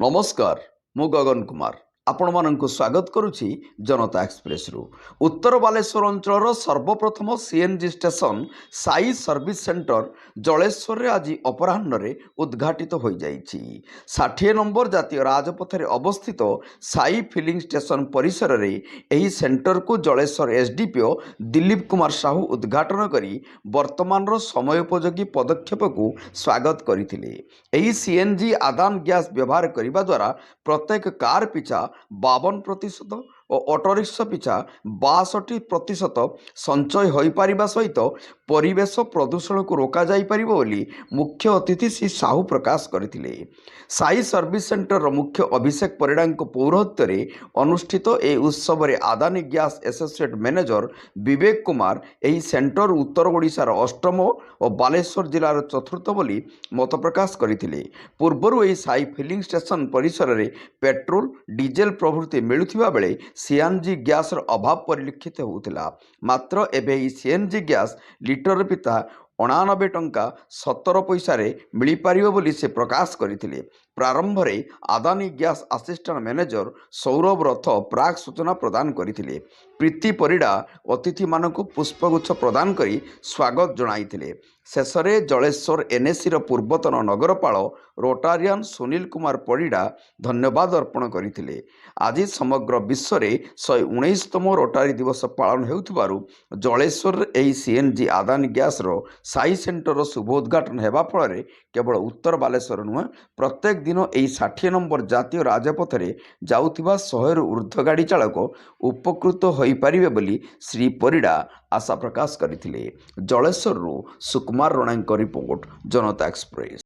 नमस्कार मु गगन कुमार आपण मानक स्वागत करुछि जनता एक्सप्रेस रु उत्तर बालेश्वर अंचल सर्वप्रथम CNG station Sai service centre Jaleshwar रे आज अपराह्न रे उद्घाटित हो जाइछि। 60 नंबर जातीय राजपथ रे अवस्थित साई फिलिंग स्टेशन परिसर रे एही सेंटर को जलेश्वर एसडीपीओ दिलीप कुमार साहू उद्घाटन करी वर्तमान रो समयोपयोगी पदक्षेप को स्वागत करथिले। एही सीएनजी आदान गैस व्यवहार करने द्वारा प्रत्येक कार पिछा 52% और ऑटोरिक्शा पिछा 62% संचय हो पारिबा सहित परिवेश प्रदूषण को रोका जाई परिबो बोली मुख्य अतिथि श्री साहू प्रकाश करथिले। साई सर्विस सेंटर मुख्य अभिषेक परिड़ा पौरोहित्य रे अनुष्ठित ए उत्सव रे Adani gas associate manager Vivek Kumar एही सेंटर उत्तर ओडिशार अष्टम और बालेश्वर जिलार चतुर्थ बोली मत प्रकाश करथिले। पूर्वरु एही साई फिलिंग स्टेशन परिसर रे पेट्रोल डीजेल प्रभृति मिलुथिबा बेले सीएनजी गैस अभाव परिलक्षित होउथिला। मात्र एबे एही सीएनजी गैस लिटर पिता 89 टंका 17 पैसा मिल पारिबो बोली से प्रकाश करथिले। प्रारंभ में Adani gas assistant manager Saurabh रथ प्राक सूचना प्रदान करथिले। प्रीति परिड़ा अतिथि मानक पुष्पगुच्छ प्रदान करी स्वागत जणाइथिले। शेष में जलेश्वर एनएसी पूर्वतन नगरपाल रोटारियन सुनील कुमार परिड़ा धन्यवाद अर्पण करथिले। आज समग्र विश्व में 119तम रोटारी दिवस पालन हेउथिबारु जलेश्वर एही CNG Adani gas Sai centre शुभोद्घाटन हेबा फल केवल उत्तर बालेश्वर नुहे प्रत्येक दिन एही 60 नंबर जातीय राजपथ रे जाउथिबा 100 रु ऊर्ध्व गाड़ी चालक उपकृत होई पारिबे बोली श्री परिड़ा आशा प्रकाश करथिले। जलेश्वर रु सुकुमार रणांक रिपोर्ट जनता एक्सप्रेस।